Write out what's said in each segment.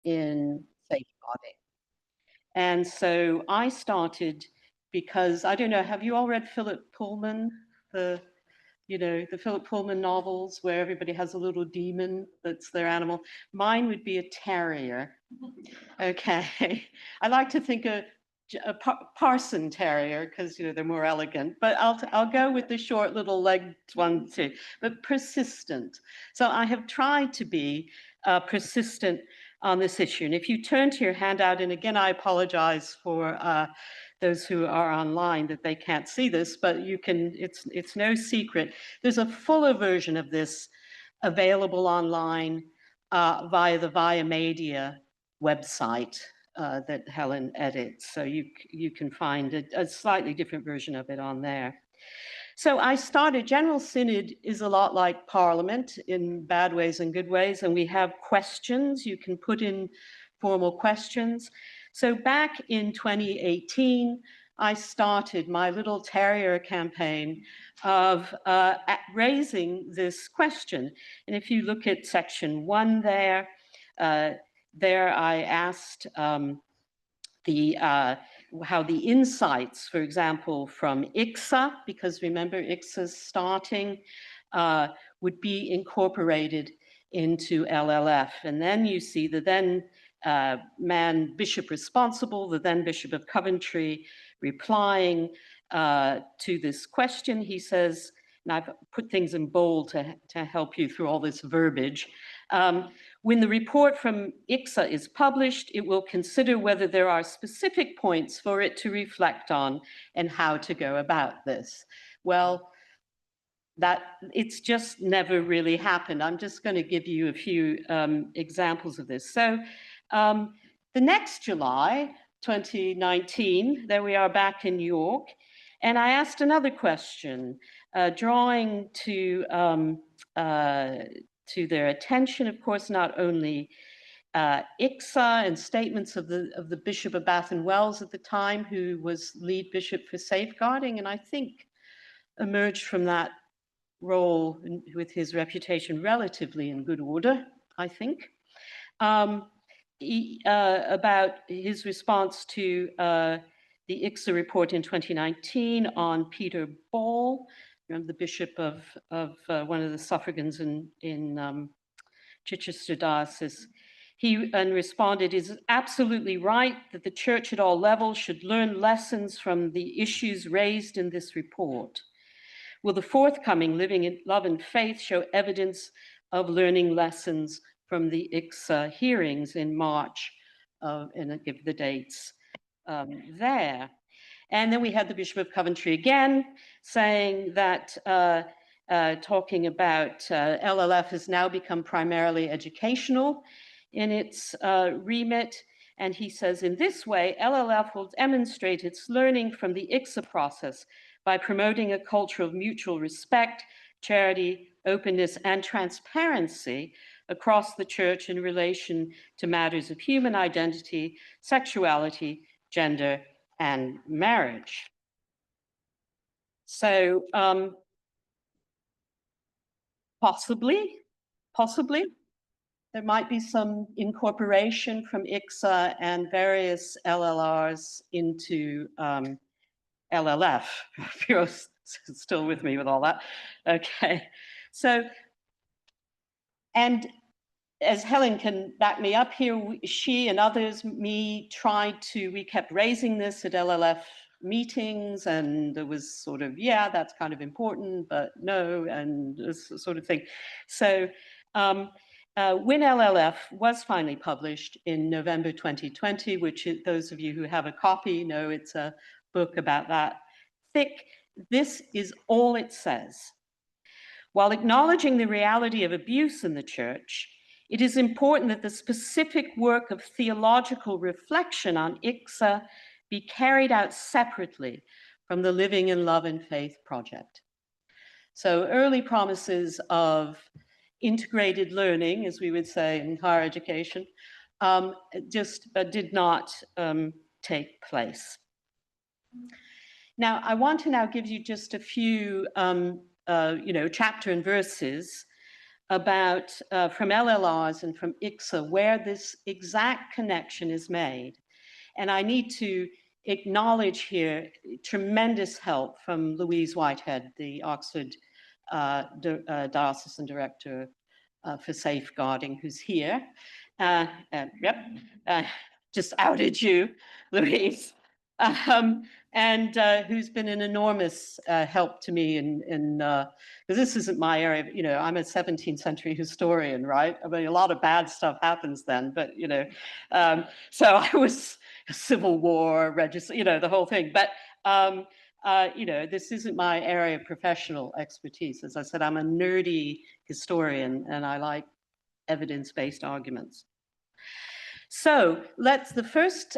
in safeguarding. And so I started because, I don't know, have you all read Philip Pullman, the Philip Pullman novels where everybody has a little demon that's their animal? Mine would be a terrier. Okay. I like to think a parson terrier because they're more elegant, but I'll go with the short little legged one too, but persistent. So I have tried to be persistent on this issue. And if you turn to your handout, and again, I apologize for those who are online that they can't see this, but you can, it's no secret. There's a fuller version of this available online via the Via Media website that Helen edits. So you can find a slightly different version of it on there. So I started, General Synod is a lot like Parliament in bad ways and good ways, and we have questions. You can put in formal questions. So back in 2018, I started my little terrier campaign of raising this question. And if you look at section 1 there, I asked how the insights, for example, from IICSA, because remember IICSA's starting, would be incorporated into LLF. And then you see the then bishop responsible, the then Bishop of Coventry, replying to this question. He says, and I've put things in bold to help you through all this verbiage. When the report from IICSA is published, it will consider whether there are specific points for it to reflect on and how to go about this. Well, it's just never really happened. I'm just going to give you a few examples of this. So the next July 2019, there we are back in York, and I asked another question, drawing to their attention, of course, not only IICSA and statements of the Bishop of Bath and Wells at the time, who was lead bishop for safeguarding, and I think emerged from that role with his reputation relatively in good order, I think, about his response to the IICSA report in 2019 on Peter Ball, the bishop of one of the suffragans in Chichester Diocese. He responded, "It is absolutely right that the church at all levels should learn lessons from the issues raised in this report. Will the forthcoming Living in Love and Faith show evidence of learning lessons from the IICSA hearings in March?" And I give the dates there. And then we had the Bishop of Coventry again saying that, talking about LLF has now become primarily educational in its remit. And he says, in this way, LLF will demonstrate its learning from the IICSA process by promoting a culture of mutual respect, charity, openness, and transparency across the church in relation to matters of human identity, sexuality, gender, and marriage. So possibly, there might be some incorporation from IICSA and various LLRs into LLF, if you're still with me with all that. Okay, so, and as Helen can back me up here, she and others, we kept raising this at LLF meetings, and there was sort of, yeah, that's kind of important, but no, and this sort of thing. So when LLF was finally published in November 2020, which those of you who have a copy know it's a book about that thick, this is all it says. While acknowledging the reality of abuse in the church, it is important that the specific work of theological reflection on IICSA be carried out separately from the Living in Love and Faith project. So early promises of integrated learning, as we would say in higher education, just did not take place. Now, I want to now give you just a few, chapter and verses about from LLRs and from IICSA where this exact connection is made. And I need to acknowledge here tremendous help from Louise Whitehead, the Oxford Diocesan Director for Safeguarding, who's here. Just outed you, Louise. And who's been an enormous help to me because this isn't my area. You know, I'm a 17th century historian, right? I mean, a lot of bad stuff happens then, but you know, so I was Civil War, you know, the whole thing. But you know, this isn't my area of professional expertise. As I said, I'm a nerdy historian, and I like evidence-based arguments. So the first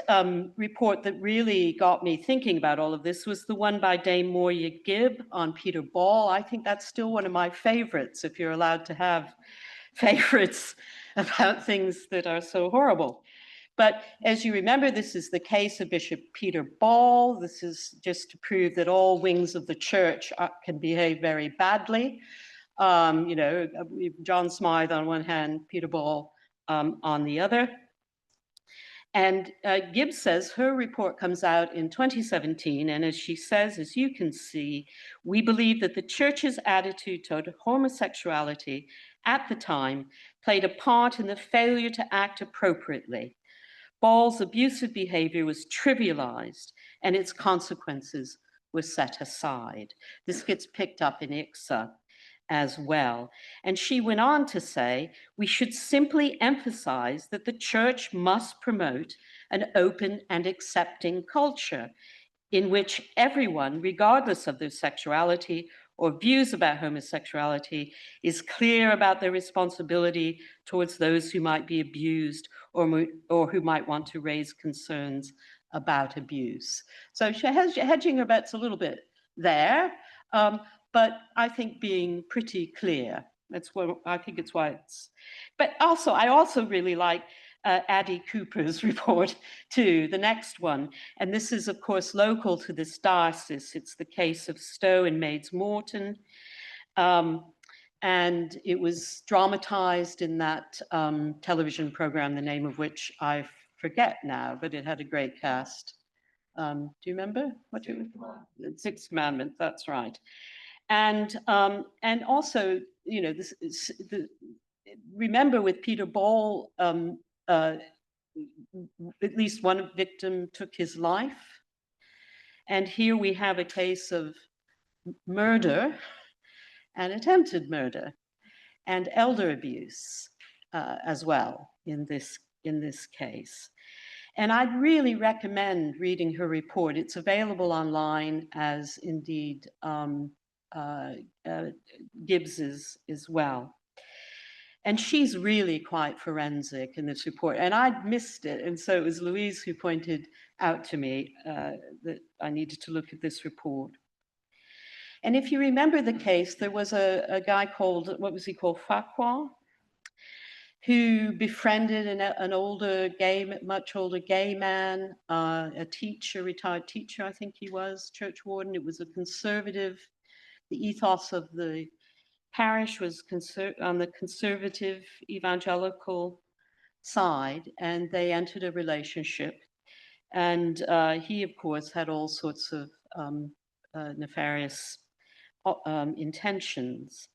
report that really got me thinking about all of this was the one by Dame Moria Gibb on Peter Ball. I think that's still one of my favorites, if you're allowed to have favorites about things that are so horrible. But as you remember, this is the case of Bishop Peter Ball. This is just to prove that all wings of the church can behave very badly. You know, John Smythe on one hand, Peter Ball on the other. And Gibbs says her report comes out in 2017, and as she says, as you can see, we believe that the church's attitude toward homosexuality at the time played a part in the failure to act appropriately. Ball's abusive behavior was trivialized, and its consequences were set aside. This gets picked up in IICSA as well. And she went on to say, we should simply emphasize that the church must promote an open and accepting culture in which everyone, regardless of their sexuality or views about homosexuality, is clear about their responsibility towards those who might be abused or who might want to raise concerns about abuse. So she has hedging her bets a little bit there. But I think being pretty clear. That's what I think it's why it's. But also, I also really like Addie Cooper's report too, the next one. And this is, of course, local to this diocese. It's the case of Stowe and Maids Moreton. And it was dramatized in that television program, the name of which I forget now, but it had a great cast. Do you remember what it was? Sixth Commandment, that's right. And also, you know, remember with Peter Ball, at least one victim took his life. And here we have a case of murder and attempted murder and elder abuse as well in this case. And I'd really recommend reading her report. It's available online, as indeed Gibbs's as well. And she's really quite forensic in this report. And I'd missed it. And so it was Louise who pointed out to me that I needed to look at this report. And if you remember the case, there was a guy called, what was he called, Farquhar, who befriended an older much older gay man, a teacher, retired teacher, I think he was, church warden. It was a conservative. The ethos of the parish was on the conservative evangelical side, and they entered a relationship. And he, of course, had all sorts of nefarious intentions.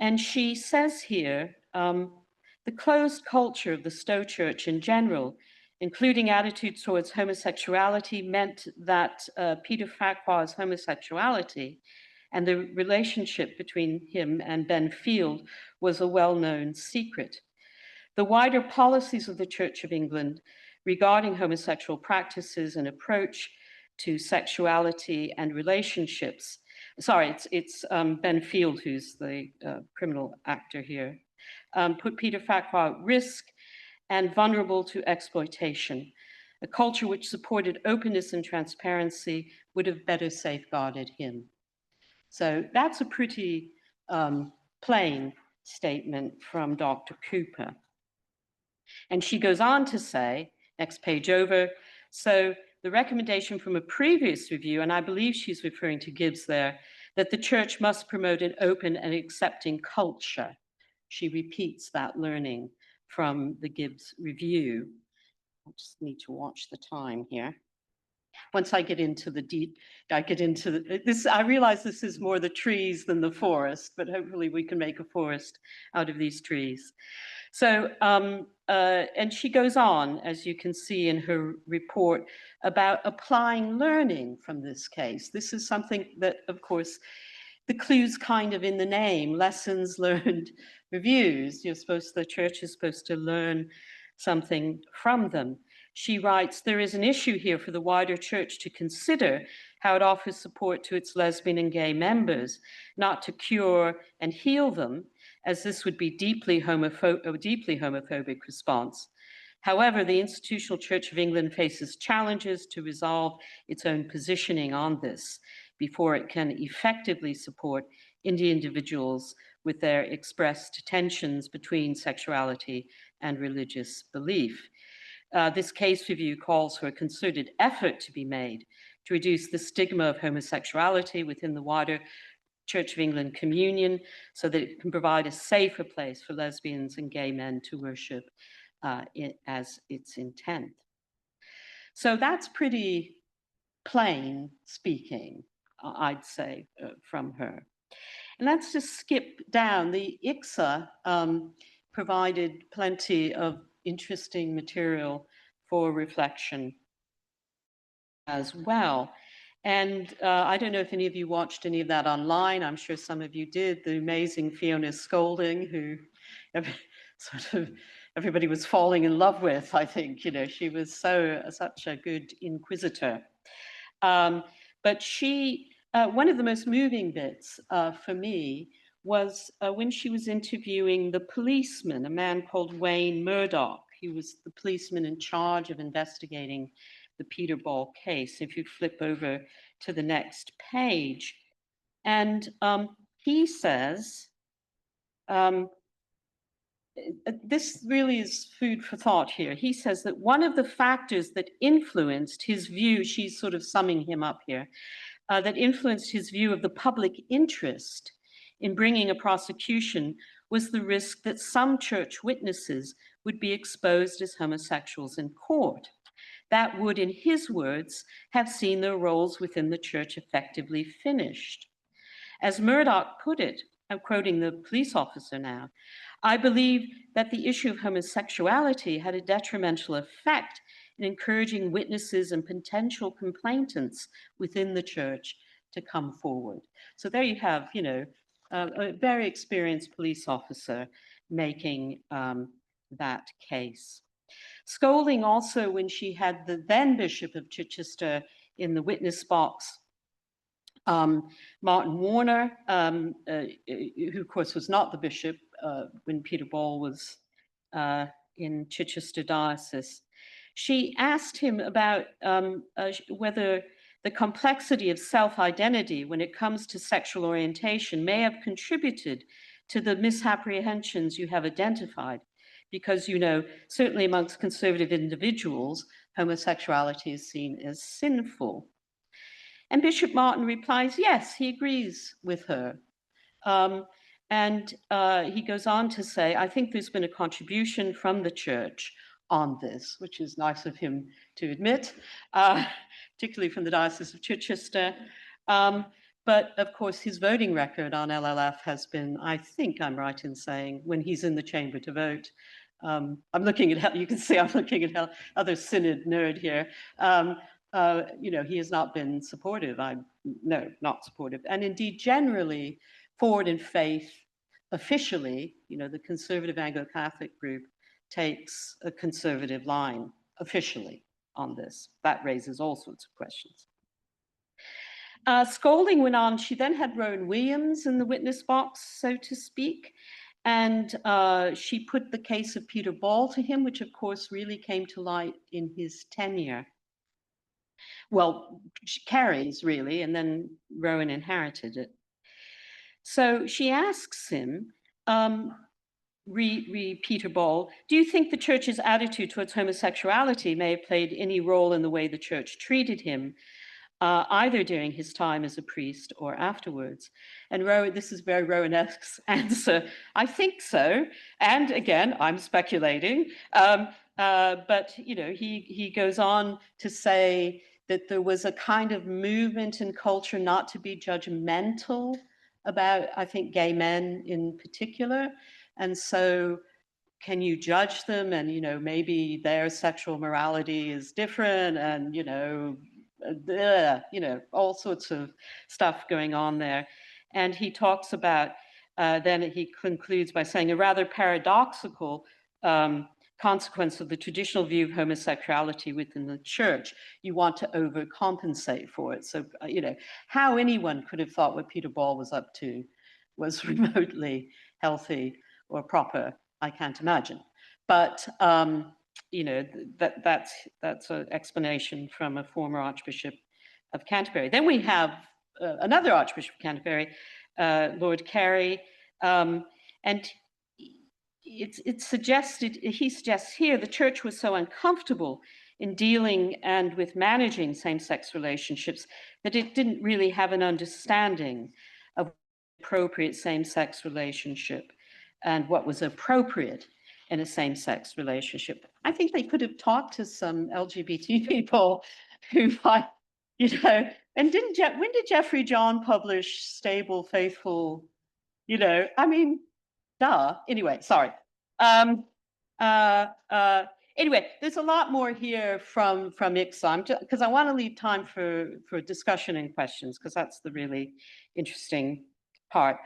And she says here, the closed culture of the Stowe Church in general, including attitudes towards homosexuality, meant that Peter Farquhar's homosexuality and the relationship between him and Ben Field was a well-known secret. The wider policies of the Church of England regarding homosexual practices and approach to sexuality and relationships, sorry, it's Ben Field who's the criminal actor here, put Peter Farquhar at risk and vulnerable to exploitation. A culture which supported openness and transparency would have better safeguarded him. So that's a pretty plain statement from Dr. Cooper. And she goes on to say, next page over, so the recommendation from a previous review, and I believe she's referring to Gibbs there, that the church must promote an open and accepting culture. she repeats that learning from the Gibbs Review. I just need to watch the time here. Once I get into this, I realize this is more the trees than the forest, but hopefully we can make a forest out of these trees. So, and she goes on, as you can see in her report, about applying learning from this case. This is something that, of course, the clue's kind of in the name, lessons learned reviews. The church is supposed to learn something from them. She writes, there is an issue here for the wider church to consider how it offers support to its lesbian and gay members, not to cure and heal them, as this would be a deeply homophobic response. However, the Institutional Church of England faces challenges to resolve its own positioning on this before it can effectively support individuals with their expressed tensions between sexuality and religious belief. This case review calls for a concerted effort to be made to reduce the stigma of homosexuality within the wider Church of England communion so that it can provide a safer place for lesbians and gay men to worship as its intent. So that's pretty plain speaking, I'd say, from her. And let's just skip down. The IICSA provided plenty of interesting material for reflection as well. And I don't know if any of you watched any of that online. I'm sure some of you did. The amazing Fiona Scolding, who everybody was falling in love with, I think. She was such a good inquisitor. But she, one of the most moving bits for me was when she was interviewing the policeman, a man called Wayne Murdoch. He was the policeman in charge of investigating the Peter Ball case. If you flip over to the next page, and he says, this really is food for thought here. He says that one of the factors that influenced his view, she's sort of summing him up here, that influenced his view of the public interest in bringing a prosecution was the risk that some church witnesses would be exposed as homosexuals in court. That would, in his words, have seen their roles within the church effectively finished. As Murdoch put it, I'm quoting the police officer now, I believe that the issue of homosexuality had a detrimental effect in encouraging witnesses and potential complainants within the church to come forward. So there you have, a very experienced police officer making that case. Scolding also, when she had the then Bishop of Chichester in the witness box, Martin Warner, who of course was not the bishop when Peter Ball was in Chichester Diocese. She asked him about whether the complexity of self-identity when it comes to sexual orientation may have contributed to the misapprehensions you have identified. Because, certainly amongst conservative individuals, homosexuality is seen as sinful. And Bishop Martin replies, yes, he agrees with her. And he goes on to say, I think there's been a contribution from the church on this, which is nice of him to admit, particularly from the Diocese of Chichester. But of course, his voting record on LLF has been, I think I'm right in saying, when he's in the chamber to vote, I'm looking at, you can see I'm looking at other synod nerd here. He has not been supportive. No, not supportive. And indeed, generally, Forward in Faith, officially, the conservative Anglo-Catholic group takes a conservative line officially on this. That raises all sorts of questions. Scolding went on. She then had Rowan Williams in the witness box, so to speak. And she put the case of Peter Ball to him, which of course really came to light in his tenure. Well, Kerry's really, and then Rowan inherited it. So she asks him, Peter Ball, do you think the church's attitude towards homosexuality may have played any role in the way the church treated him? either during his time as a priest or afterwards. And this is very Rowan-esque answer. I think so. And again, I'm speculating. But he goes on to say that there was a kind of movement in culture not to be judgmental about, I think, gay men in particular. And so can you judge them? And, maybe their sexual morality is different and, all sorts of stuff going on there. And he talks about, then he concludes by saying a rather paradoxical consequence of the traditional view of homosexuality within the church. You want to overcompensate for it. So, how anyone could have thought what Peter Ball was up to was remotely healthy or proper, I can't imagine. But that's an explanation from a former Archbishop of Canterbury. Then we have another Archbishop of Canterbury, Lord Carey, and he suggests here the church was so uncomfortable in dealing and with managing same-sex relationships that it didn't really have an understanding of appropriate same-sex relationship and what was appropriate in a same-sex relationship. I think they could have talked to some LGBT people who might, and when did Jeffrey John publish Stable, Faithful, I mean, duh. Anyway, sorry. Anyway, there's a lot more here from IICSA, because I want to leave time for discussion and questions, because that's the really interesting part.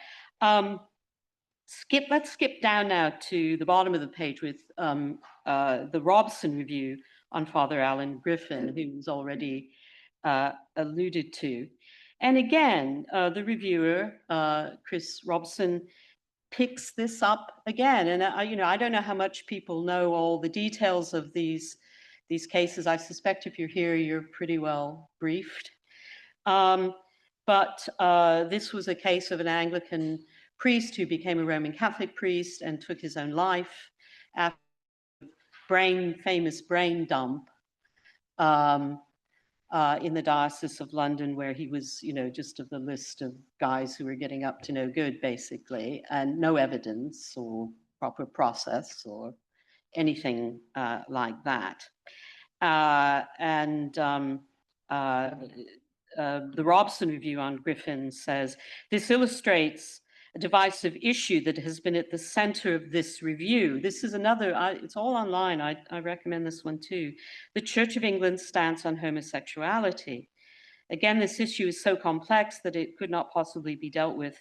Let's skip down now to the bottom of the page with the Robson review on Father Alan Griffin, who was already alluded to. And again, the reviewer, Chris Robson, picks this up again. And I don't know how much people know all the details of these cases. I suspect if you're here, you're pretty well briefed. But this was a case of an Anglican priest who became a Roman Catholic priest and took his own life after famous brain dump in the Diocese of London, where he was, just of the list of guys who were getting up to no good, basically, and no evidence or proper process or anything like that. The Robson review on Griffin says, this illustrates a divisive issue that has been at the center of this review. This is another, it's all online, I recommend this one too. The Church of England's stance on homosexuality. Again, this issue is so complex that it could not possibly be dealt with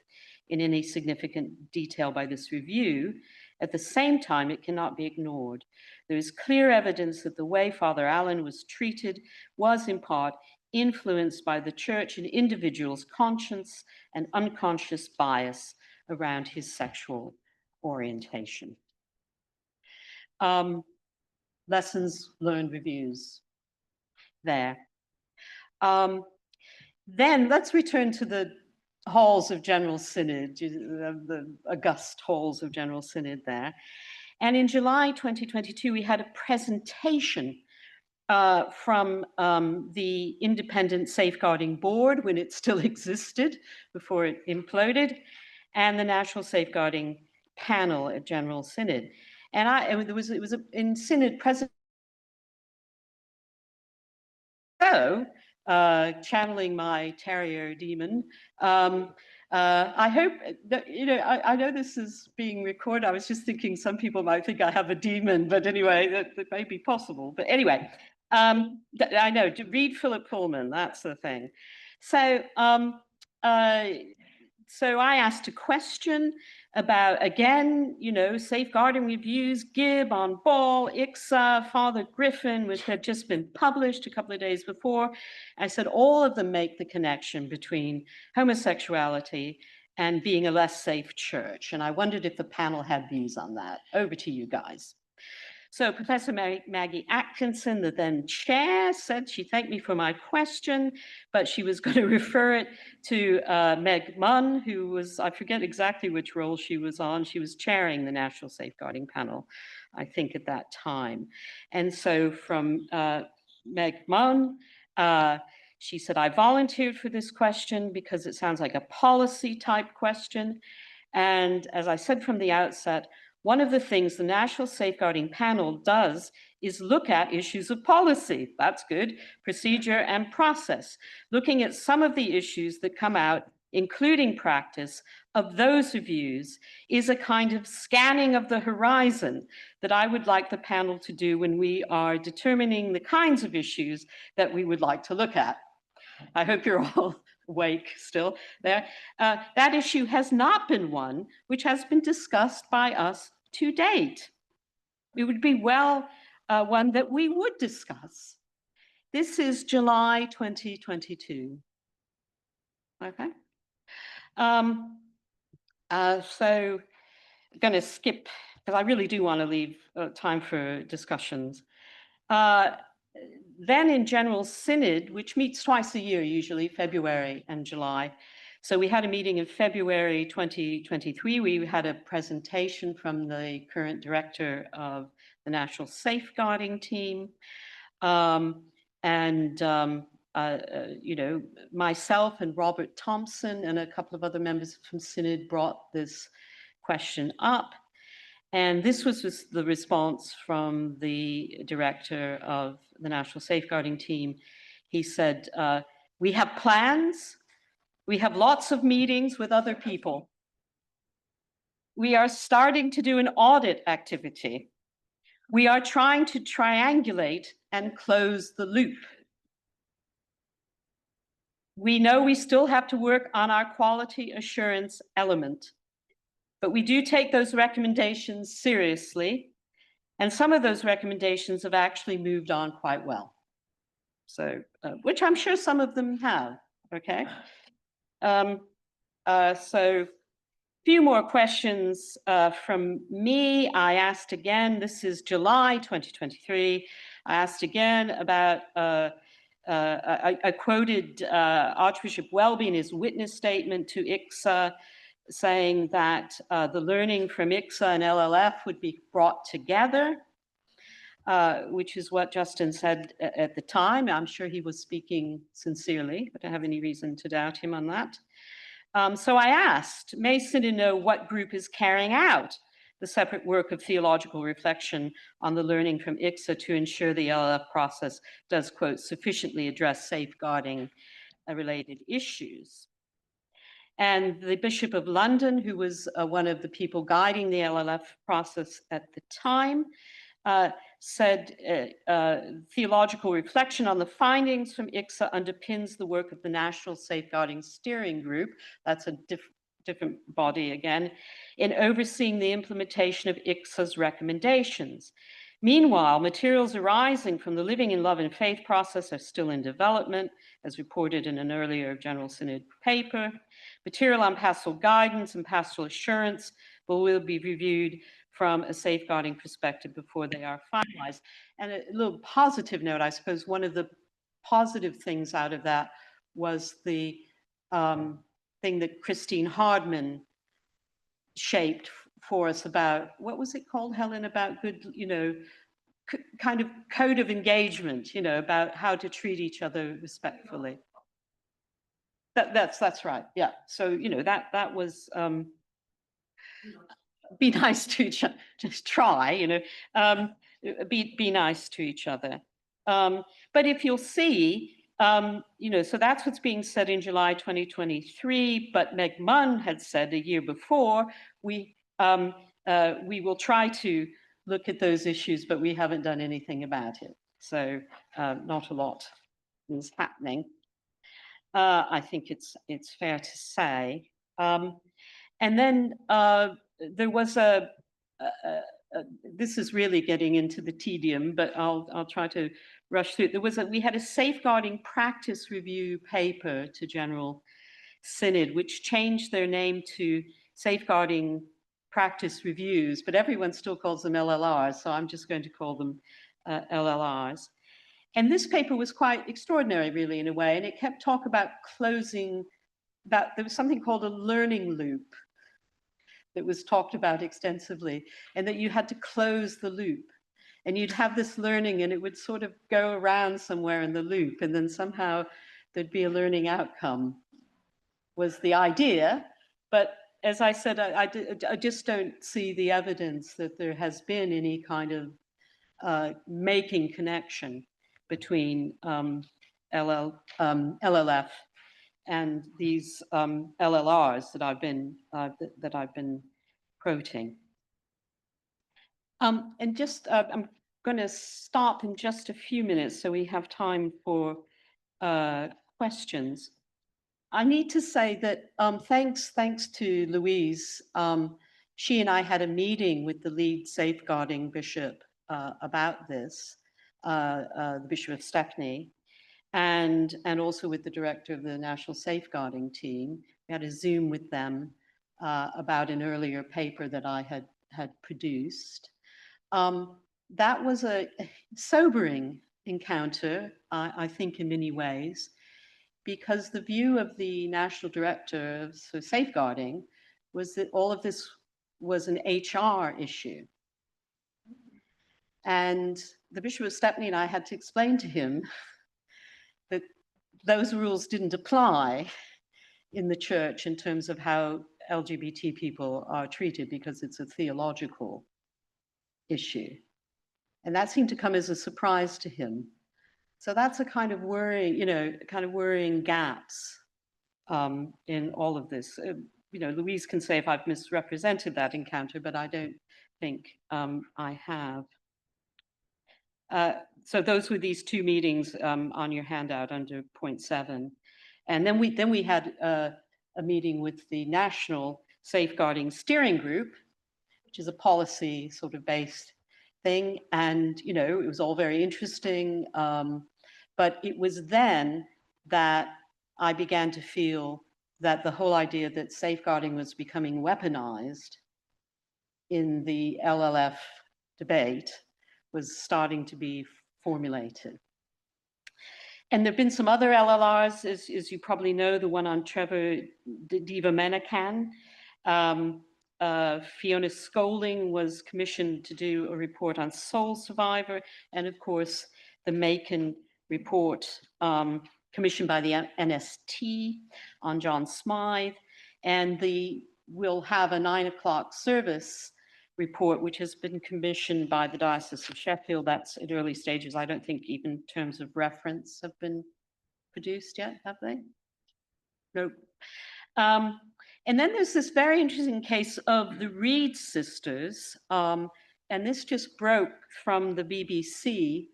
in any significant detail by this review. At the same time, it cannot be ignored. There is clear evidence that the way Father Allen was treated was in part influenced by the church and individuals' conscious and unconscious bias around his sexual orientation. Lessons learned reviews there. Then let's return to the halls of General Synod, the august halls of General Synod there. And in July 2022, we had a presentation from the Independent Safeguarding Board when it still existed before it imploded, and the National Safeguarding Panel at General Synod. And it was in Synod presentation. So, channeling my terrier demon, I hope that, I know this is being recorded. I was just thinking some people might think I have a demon, but anyway, that may be possible. But anyway, I know, to read Philip Pullman, that's the thing. So, so I asked a question about, again, safeguarding reviews, Gibb on Ball, IICSA, Father Griffin, which had just been published a couple of days before. I said all of them make the connection between homosexuality and being a less safe church. And I wondered if the panel had views on that. Over to you guys. So Professor Maggie Atkinson, the then chair, said she thanked me for my question, but she was going to refer it to Meg Munn, who was, I forget exactly which role she was on. She was chairing the National Safeguarding Panel, I think, at that time. And so from Meg Munn, She said, I volunteered for this question because it sounds like a policy type question. And as I said from the outset, one of the things the National Safeguarding Panel does is look at issues of policy. That's good. Procedure and process. Looking at some of the issues that come out, including practice, of those reviews is a kind of scanning of the horizon that I would like the panel to do when we are determining the kinds of issues that we would like to look at. I hope you're all awake still there. That issue has not been one which has been discussed by us to date. It would be one that we would discuss. This is July 2022. Okay. So I'm going to skip, because I really do want to leave time for discussions. Then in General Synod, which meets twice a year, usually February and July. So we had a meeting in February 2023. We had a presentation from the current director of the National Safeguarding Team. You know, myself and Robert Thompson and a couple of other members from Synod brought this question up. And this was the response from the director of the National Safeguarding Team. He said, we have plans. We have lots of meetings with other people. We are starting to do an audit activity. We are trying to triangulate and close the loop. We know we still have to work on our quality assurance element, but we do take those recommendations seriously, and some of those recommendations have actually moved on quite well. So, which I'm sure some of them have, okay? So, few more questions from me. I asked again, this is July 2023, I asked again about, I quoted Archbishop Welby in his witness statement to IICSA, saying that the learning from IICSA and LLF would be brought together, which is what Justin said at the time. I'm sure he was speaking sincerely. I don't have any reason to doubt him on that. So I asked, may Synod know what group is carrying out the separate work of theological reflection on the learning from IICSA to ensure the LLF process does, quote, sufficiently address safeguarding related issues? And the Bishop of London, who was one of the people guiding the LLF process at the time, said theological reflection on the findings from IICSA underpins the work of the National Safeguarding Steering Group, that's a different body again, in overseeing the implementation of IICSA's recommendations. Meanwhile, materials arising from the Living in Love and Faith process are still in development, as reported in an earlier General Synod paper. Material on pastoral guidance and pastoral assurance will be reviewed from a safeguarding perspective before they are finalized. And a little positive note, I suppose one of the positive things out of that was the thing that Christine Hardman shaped for us about, what was it called, Helen, about good, you know, kind of code of engagement, you know, about how to treat each other respectfully. That's right, yeah. So, you know, that was, be nice to each other, just try, you know, be nice to each other. But if you'll see, you know, so that's what's being said in July 2023, but Meg Munn had said a year before, we will try to look at those issues, but we haven't done anything about it. So not a lot is happening. I think it's fair to say. And then there was this is really getting into the tedium, but I'll try to rush through it. We had a safeguarding practice review paper to General Synod, which changed their name to safeguarding practice reviews, but everyone still calls them LLRs, so I'm just going to call them LLRs. And this paper was quite extraordinary, really, in a way, and it kept talk about closing, there was something called a learning loop that was talked about extensively, and that you had to close the loop. And you'd have this learning, and it would sort of go around somewhere in the loop, and then somehow there'd be a learning outcome, was the idea. But as I said, I just don't see the evidence that there has been any kind of making connection between LLF and these LLRs that I've been quoting. And just I'm going to stop in just a few minutes so we have time for questions. I need to say that thanks to Louise, she and I had a meeting with the lead safeguarding bishop about this, the Bishop of Stepney, and also with the director of the National Safeguarding Team. We had a Zoom with them about an earlier paper that I had produced. That was a sobering encounter, I think, in many ways, because the view of the National Director of Safeguarding was that all of this was an HR issue. And the Bishop of Stepney and I had to explain to him that those rules didn't apply in the church in terms of how LGBT people are treated, because it's a theological issue. And that seemed to come as a surprise to him. So that's a kind of worrying, kind of worrying gaps in all of this. Louise can say if I've misrepresented that encounter, but I don't think I have. So those were these two meetings on your handout under point 7. And then we had a meeting with the National Safeguarding Steering Group, which is a policy sort of based thing. And, it was all very interesting. But it was then that I began to feel that the whole idea that safeguarding was becoming weaponized in the LLF debate was starting to be formulated. And there have been some other LLRs, as you probably know, the one on Trevor Diva-Menakan. Fiona Scolding was commissioned to do a report on Soul Survivor, and of course, the Macon report commissioned by the NST on John Smythe, and we'll have a 9 o'clock service report, which has been commissioned by the Diocese of Sheffield. That's at early stages. I don't think even terms of reference have been produced yet, have they? Nope. And then there's this very interesting case of the Reed sisters, and this just broke from the BBC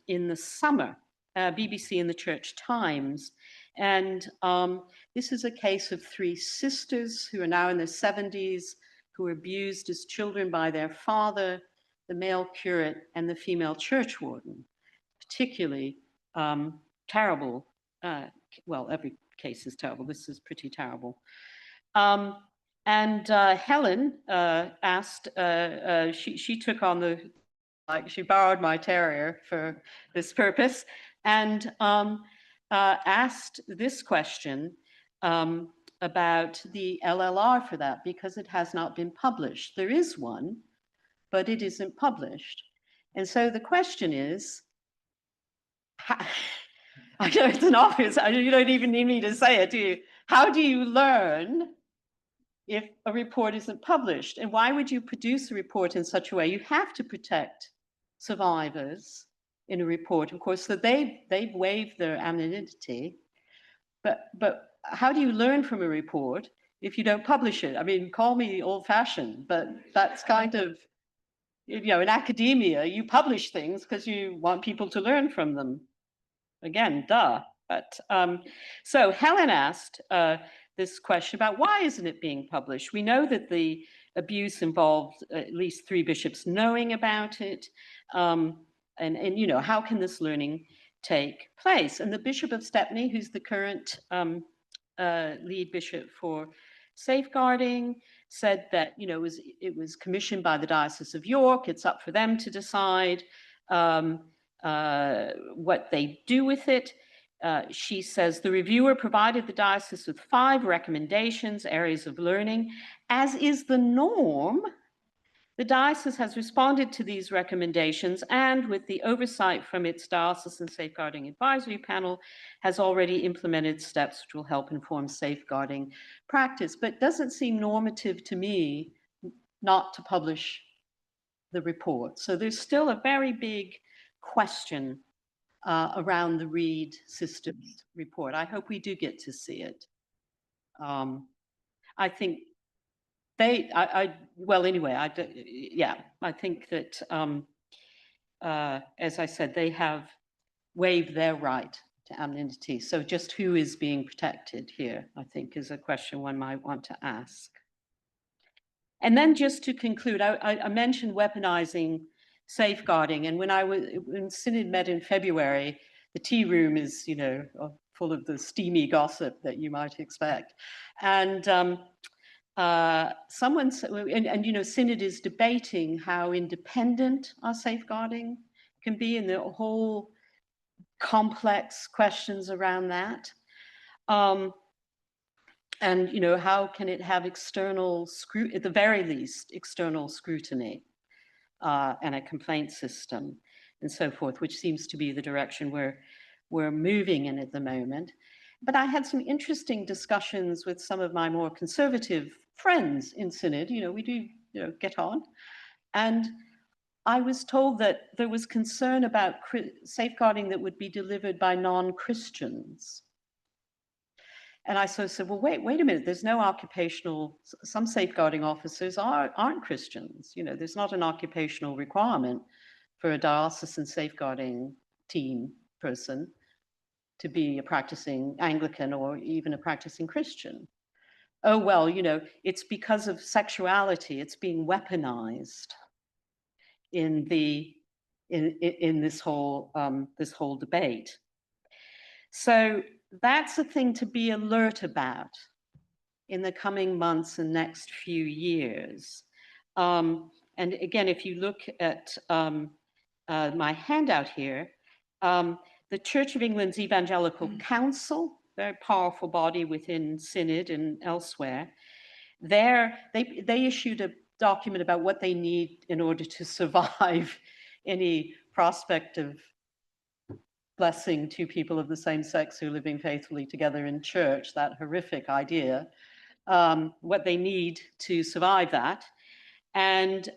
in the summer, BBC and the Church Times. And this is a case of 3 sisters who are now in their 70s, who were abused as children by their father, the male curate, and the female church warden. Particularly terrible. Well, every case is terrible. This is pretty terrible. And Helen asked, she took on she borrowed my terrier for this purpose, and asked this question about the LLR for that, because it has not been published. There is one, but it isn't published. And so the question is, I know it's an obvious, you don't even need me to say it, do you? How do you learn if a report isn't published? And why would you produce a report in such a way? You have to protect survivors in a report, of course, so they've waived their anonymity. But how do you learn from a report if you don't publish it? I mean, call me old-fashioned, but that's kind of, in academia, you publish things because you want people to learn from them. Again, duh. But so Helen asked this question about why isn't it being published? We know that the abuse involved at least 3 bishops knowing about it, and how can this learning take place? And the Bishop of Stepney, who's the current lead bishop for safeguarding, said that it was commissioned by the Diocese of York. It's up for them to decide what they do with it. She says the reviewer provided the diocese with 5 recommendations, areas of learning, as is the norm The diocese has responded to these recommendations and, with the oversight from its Diocesan Safeguarding Advisory Panel, has already implemented steps which will help inform safeguarding practice. But it doesn't seem normative to me not to publish the report. So there's still a very big question around the Revd systems report. I hope we do get to see it. I think well, anyway, yeah, I think that, as I said, they have waived their right to anonymity. So just who is being protected here, I think, is a question one might want to ask. And then just to conclude, I mentioned weaponizing safeguarding. And when Synod met in February, the tea room is, you know, full of the steamy gossip that you might expect. And someone, and you know, Synod is debating how independent our safeguarding can be, and the whole complex questions around that. And you know, how can it have external scrutiny, at the very least, external scrutiny and a complaint system and so forth, which seems to be the direction we're moving in at the moment. But I had some interesting discussions with some of my more conservative friends in Synod. You know, we do, you know, get on. And I was told that there was concern about safeguarding that would be delivered by non-Christians. And I sort of said, well, wait a minute, there's no occupational, some safeguarding officers aren't Christians. You know, there's not an occupational requirement for a diocesan safeguarding team person to be a practicing Anglican or even a practicing Christian. Oh, well, you know, it's because of sexuality, it's being weaponized in this whole debate. So that's a thing to be alert about in the coming months and next few years. And again, if you look at my handout here, the Church of England's Evangelical Council, very powerful body within Synod and elsewhere, they issued a document about what they need in order to survive any prospect of blessing two people of the same sex who are living faithfully together in church, that horrific idea, what they need to survive that. And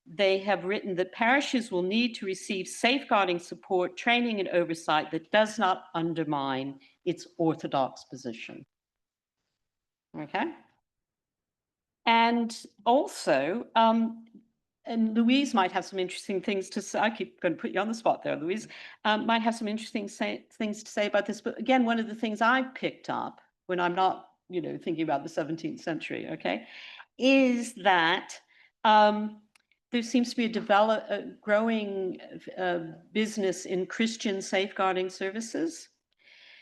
they have written that parishes will need to receive safeguarding support, training, and oversight that does not undermine its orthodox position. Okay? And also, and Louise might have some interesting things to say. I keep going to put you on the spot there, Louise. Might have some interesting things to say about this. But again, one of the things I've picked up when I'm not, you know, thinking about the 17th century, okay, is that there seems to be a growing business in Christian safeguarding services.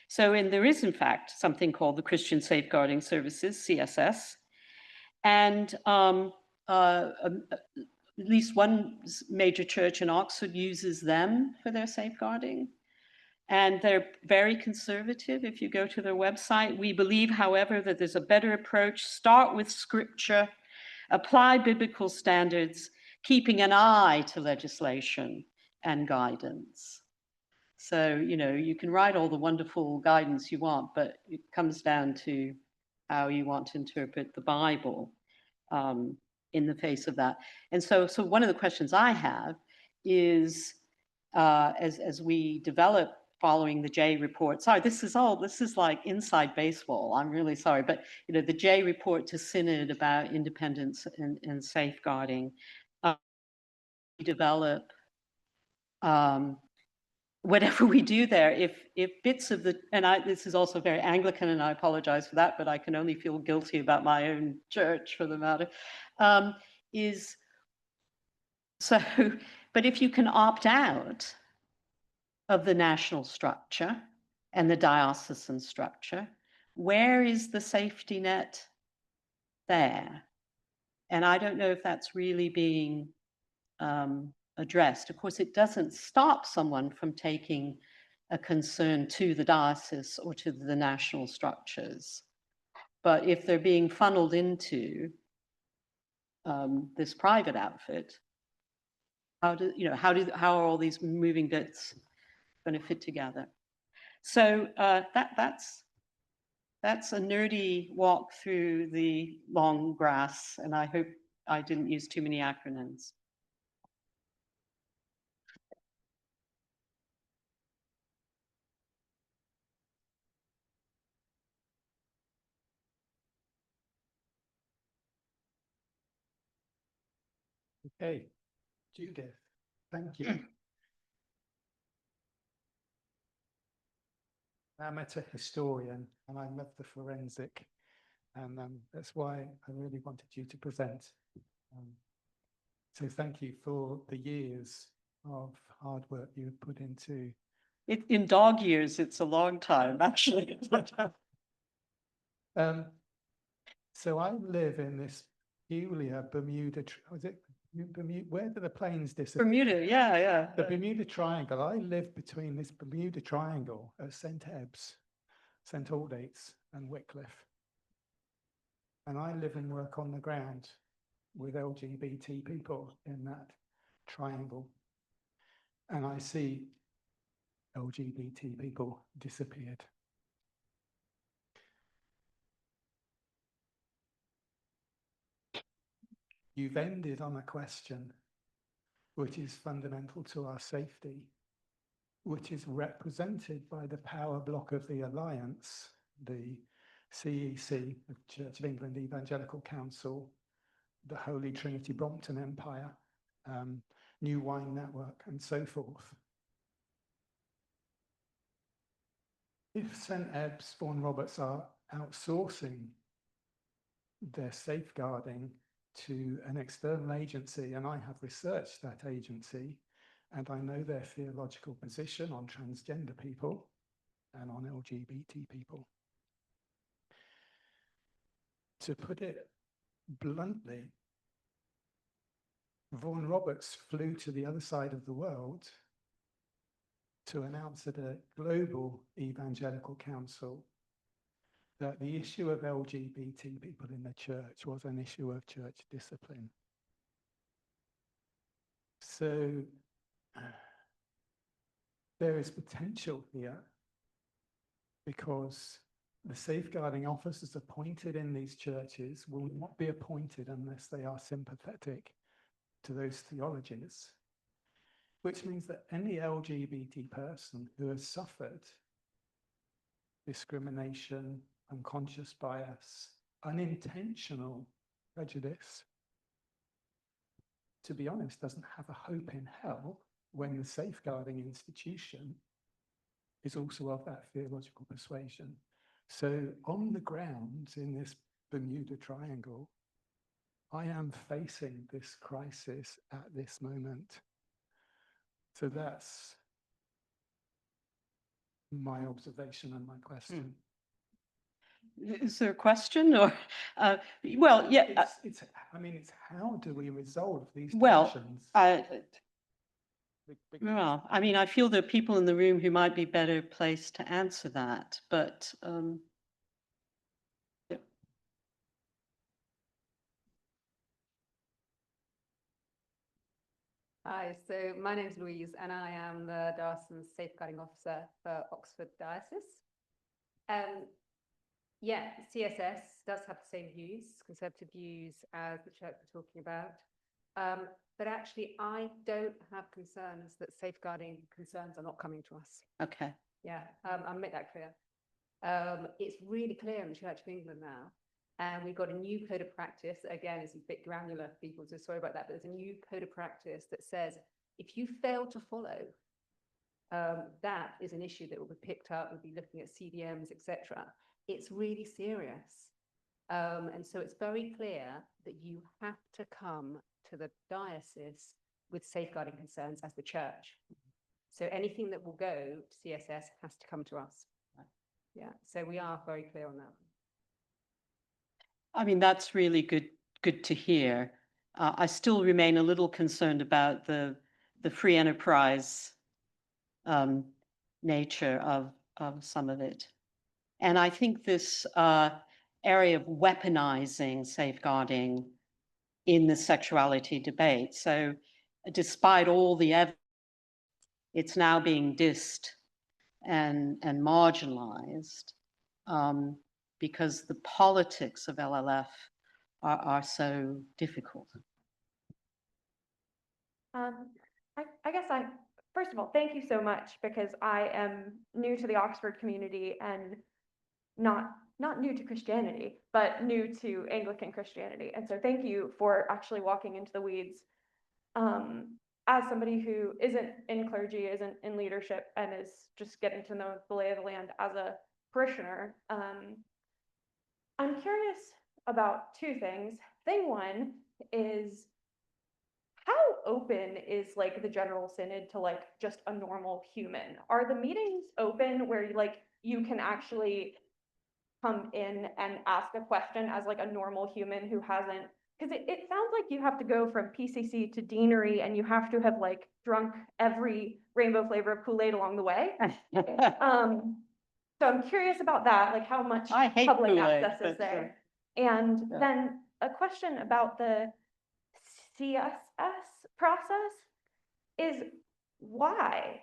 So, and there is, in fact, something called the Christian Safeguarding Services, CSS. And at least one major church in Oxford uses them for their safeguarding. And they're very conservative. If you go to their website, we believe, however, that there's a better approach. Start with scripture, apply biblical standards, keeping an eye to legislation and guidance. So, you know, you can write all the wonderful guidance you want, but it comes down to how you want to interpret the Bible in the face of that. And so one of the questions I have is, as we develop following the J report, sorry, this is like inside baseball, I'm really sorry, but you know, the J report to Synod about independence and safeguarding, we develop whatever we do there, if bits of the, and this is also very Anglican, and I apologize for that, but I can only feel guilty about my own church for the matter, is so, but if you can opt out of the national structure and the diocesan structure, where is the safety net there? And I don't know if that's really being addressed. Of course, it doesn't stop someone from taking a concern to the diocese or to the national structures. But if they're being funneled into this private outfit. How are all these moving bits going to fit together? So that's a nerdy walk through the long grass, and I hope I didn't use too many acronyms. Okay, Judith, thank you. I'm a historian and I love the forensic, and that's why I really wanted you to present. So thank you for the years of hard work you've put into. In dog years, it's a long time, actually. So I live in this peculiar Bermuda, Bermuda, where do the planes disappear? Bermuda, yeah. The Bermuda Triangle. I live between this Bermuda Triangle at St. Ebbs, St. Aldate's and Wycliffe. And I live and work on the ground with LGBT people in that triangle. And I see LGBT people disappeared. You've ended on a question which is fundamental to our safety, which is represented by the power block of the Alliance, the CEC, the Church of England Evangelical Council, the Holy Trinity Brompton Empire, New Wine Network, and so forth. If St. Ebbs, Vaughan Roberts are outsourcing their safeguarding to an external agency, and I have researched that agency, and I know their theological position on transgender people and on LGBT people. To put it bluntly, Vaughan Roberts flew to the other side of the world to announce at a global evangelical council that the issue of LGBT people in the church was an issue of church discipline. So there is potential here because the safeguarding officers appointed in these churches will not be appointed unless they are sympathetic to those theologies, which means that any LGBT person who has suffered discrimination, unconscious bias, unintentional prejudice, to be honest, doesn't have a hope in hell when the safeguarding institution is also of that theological persuasion. So on the ground in this Bermuda Triangle, I am facing this crisis at this moment. So that's my observation and my question. Is there a question or, well, yeah. It's how do we resolve these well, tensions? Well, I mean, I feel there are people in the room who might be better placed to answer that, but yeah. Hi, so my name is Louise and I am the Diocesan Safeguarding Officer for Oxford Diocese. Yeah, CSS does have the same views, conservative views as the church we're talking about. But actually, I don't have concerns that safeguarding concerns are not coming to us. Okay. Yeah, I'll make that clear. It's really clear in the Church of England now. And we've got a new code of practice. Again, it's a bit granular for people, so sorry about that. But there's a new code of practice that says if you fail to follow, that is an issue that will be picked up. We'll be looking at CDMs, etc. It's really serious. And so it's very clear that you have to come to the diocese with safeguarding concerns as the church. So anything that will go to CSS has to come to us. Yeah, so we are very clear on that. I mean, that's really good to hear. I still remain a little concerned about the free enterprise nature of some of it. And I think this area of weaponizing safeguarding in the sexuality debate. So despite all the evidence, it's now being dissed and marginalized because the politics of LLF are so difficult. I guess first of all, thank you so much, because I am new to the Oxford community and not new to Christianity, but new to Anglican Christianity. And so thank you for actually walking into the weeds. As somebody who isn't in clergy, isn't in leadership, and is just getting to know the lay of the land as a parishioner, I'm curious about two things. Thing one is, how open is like the General Synod to like just a normal human? Are the meetings open where you can actually come in and ask a question as like a normal human who hasn't, because it sounds like you have to go from PCC to deanery and you have to have like drunk every rainbow flavor of Kool-Aid along the way. So I'm curious about that, like how much I hate public Kool-Aid, access is but, there. And yeah. then a question about the CSS process is why,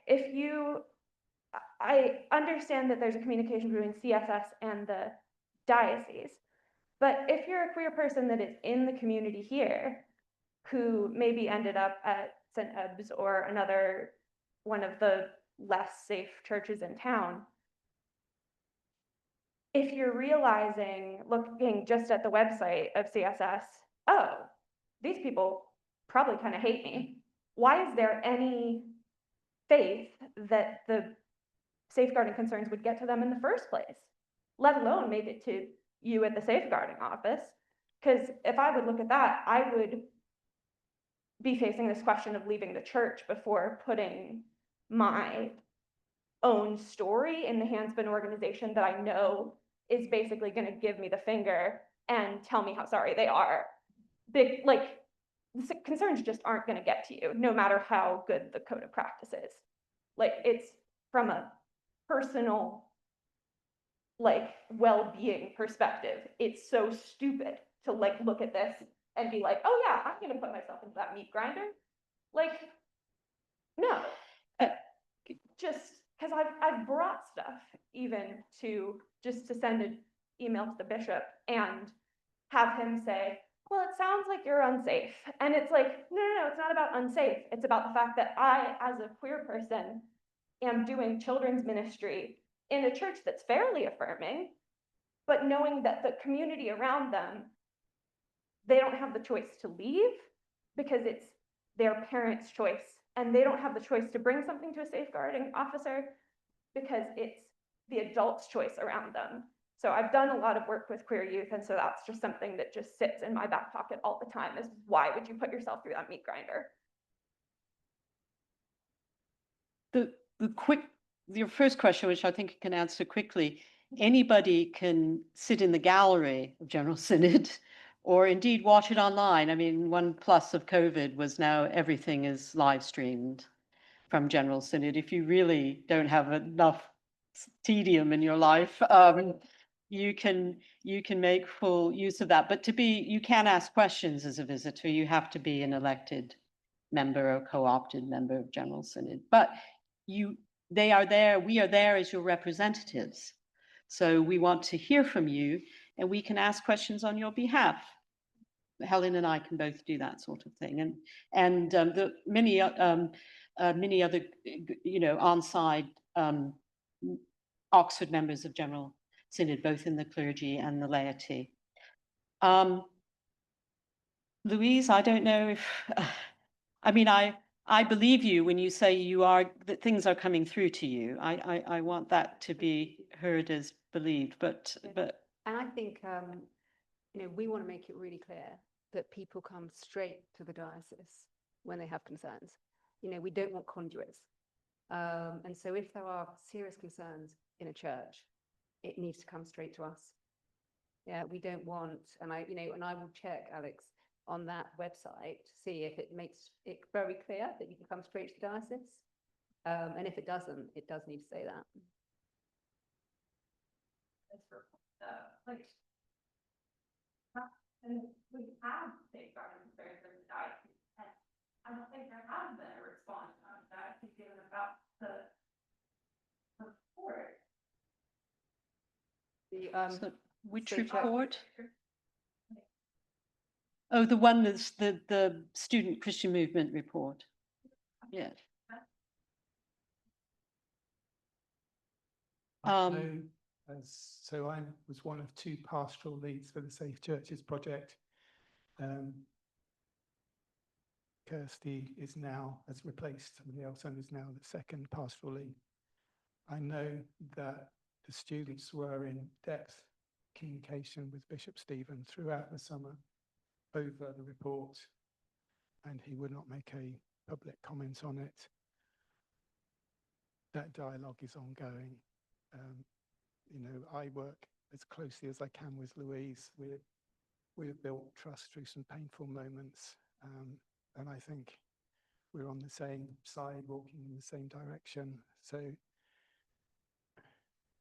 I understand that there's a communication between CSS and the diocese, but if you're a queer person that is in the community here, who maybe ended up at St. Eb's or another one of the less safe churches in town, if you're realizing, looking just at the website of CSS, oh, these people probably kind of hate me, why is there any faith that the safeguarding concerns would get to them in the first place, let alone make it to you at the safeguarding office? Because if I would look at that, I would be facing this question of leaving the church before putting my own story in the hands of an organization that I know is basically going to give me the finger and tell me how sorry they are. The concerns just aren't going to get to you, no matter how good the code of practice is. Like, it's from a personal, like, well-being perspective, it's so stupid to like look at this and be like, oh yeah, I'm gonna put myself into that meat grinder. Like, no. Just because I've brought stuff even to send an email to the bishop and have him say, well, it sounds like you're unsafe. And it's like, no, it's not about unsafe. It's about the fact that I, as a queer person, am doing children's ministry in a church that's fairly affirming, but knowing that the community around them, they don't have the choice to leave because it's their parents' choice, and they don't have the choice to bring something to a safeguarding officer because it's the adult's choice around them. So I've done a lot of work with queer youth, and so that's just something that just sits in my back pocket all the time, is why would you put yourself through that meat grinder? Your first question, which I think you can answer quickly, anybody can sit in the gallery of General Synod or indeed watch it online. I mean, one plus of COVID was now everything is live streamed from General Synod. If you really don't have enough tedium in your life, you can make full use of that. But you can ask questions as a visitor. You have to be an elected member or co-opted member of General Synod. But they are there, we are there as your representatives. So we want to hear from you, and we can ask questions on your behalf. Helen and I can both do that sort of thing. And the many other, on-side Oxford members of General Synod, both in the clergy and the laity. Louise, I don't know if, I believe you when you say that things are coming through to you. I want that to be heard as believed, but. And I think, we want to make it really clear that people come straight to the diocese when they have concerns. We don't want conduits. And so if there are serious concerns in a church, it needs to come straight to us. Yeah, we don't want, and I will check, Alex, on that website to see if it makes it very clear that you can come straight to the diocese. And if it doesn't, it does need to say that. And we have safeguarding concerns in the diocese, and I don't think there has been a response on that given about the report. The, So which state church- report? Oh, the one that's the Student Christian Movement report. Yeah. I know so I was one of 2 pastoral leads for the Safe Churches project. Kirsty has replaced somebody else and is now the 2nd pastoral lead. I know that the students were in depth communication with Bishop Stephen throughout the summer over the report, and he would not make a public comment on it. That dialogue is ongoing. You know, I work as closely as I can with Louise. We've built trust through some painful moments, and I think we're on the same side, walking in the same direction. So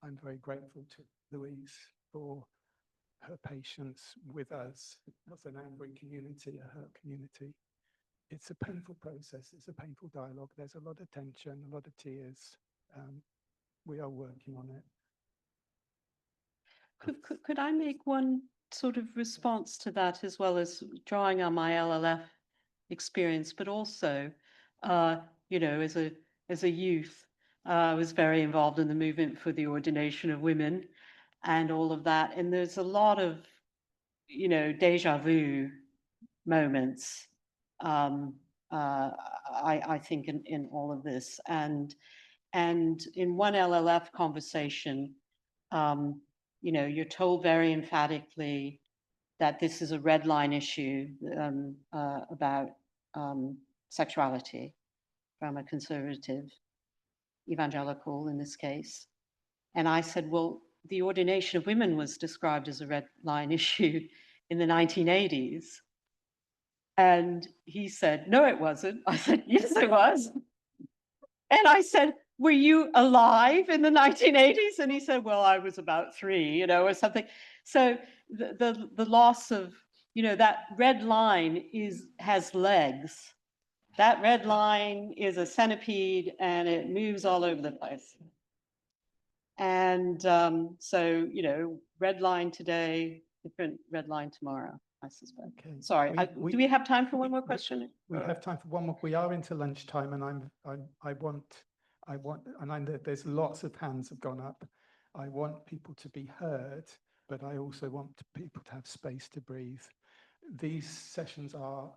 I'm very grateful to Louise for her patience with us as an angry community, a hurt community. It's a painful process. It's a painful dialogue. There's a lot of tension, a lot of tears. We are working on it. Could I make one sort of response to that, as well as drawing on my LLF experience, but also, you know, as a youth, I was very involved in the movement for the ordination of women and all of that. And there's a lot of, you know, deja vu moments, I think, in all of this. And in one LLF conversation, you know, you're told very emphatically that this is a red line issue about sexuality from a conservative evangelical in this case. And I said, well, the ordination of women was described as a red line issue in the 1980s. And he said, no, it wasn't. I said, yes, it was. And I said, were you alive in the 1980s? And he said, well, I was about 3, you know, or something. So the loss of, you know, that red line has legs. That red line is a centipede and it moves all over the place. And so, you know, red line today, different red line tomorrow, I suspect. Okay. Sorry, do we have time for one more question? We have time for one more. We are into lunchtime, and I want, and I know there's lots of hands have gone up. I want people to be heard, but I also want people to have space to breathe. These sessions are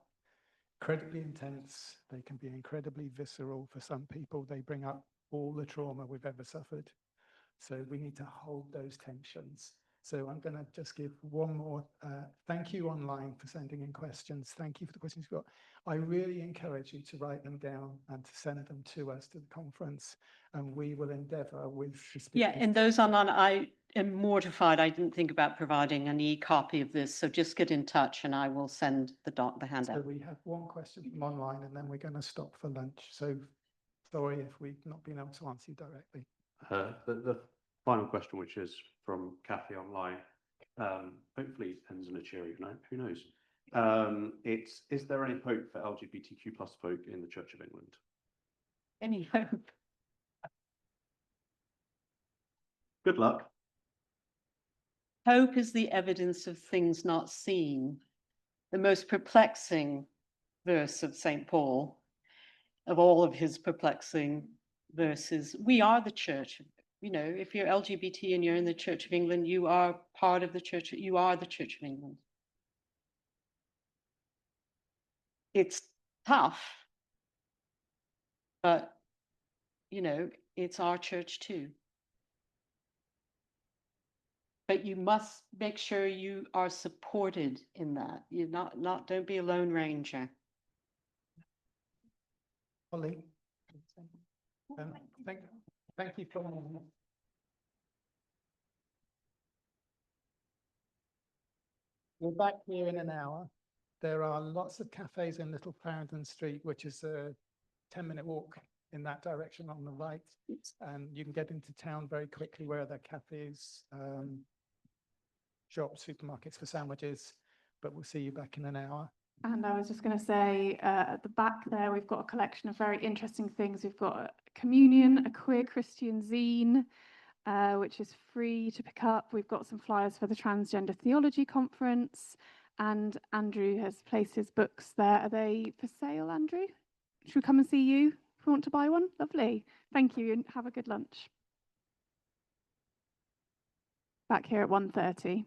incredibly intense. They can be incredibly visceral for some people. They bring up all the trauma we've ever suffered. So we need to hold those tensions. So I'm going to just give one more thank you online for sending in questions. Thank you for the questions you've got. I really encourage you to write them down and to send them to us, to the conference, and we will endeavour with the speakers. Yeah, and those online, I am mortified I didn't think about providing an e-copy of this, so just get in touch and I will send the handout. So we have one question from online and then we're going to stop for lunch. So sorry if we've not been able to answer you directly. The final question, which is from Kathy online, hopefully ends in a cheery note, who knows? Is there any hope for LGBTQ+ folk in the Church of England? Any hope? Good luck. Hope is the evidence of things not seen. The most perplexing verse of St. Paul, of all of his perplexing verses, we are the church. You know, if you're LGBT and you're in the Church of England, you are part of the church. You are the Church of England. It's tough, but, you know, it's our church too. But you must make sure you are supported in that. You're don't be a lone ranger. Holly, thank you for. We're back here in an hour. There are lots of cafes in Little Clarendon Street, which is a 10-minute walk in that direction on the right. And you can get into town very quickly where there are cafes, shops, supermarkets for sandwiches. but we'll see you back in an hour. And I was just going to say, at the back there, we've got a collection of very interesting things. We've got a communion, a queer Christian zine, which is free to pick up. We've got some flyers for the Transgender Theology Conference, and Andrew has placed his books there. Are they for sale, Andrew? Should we come and see you if we want to buy one? Lovely. Thank you, and have a good lunch. Back here at 1:30.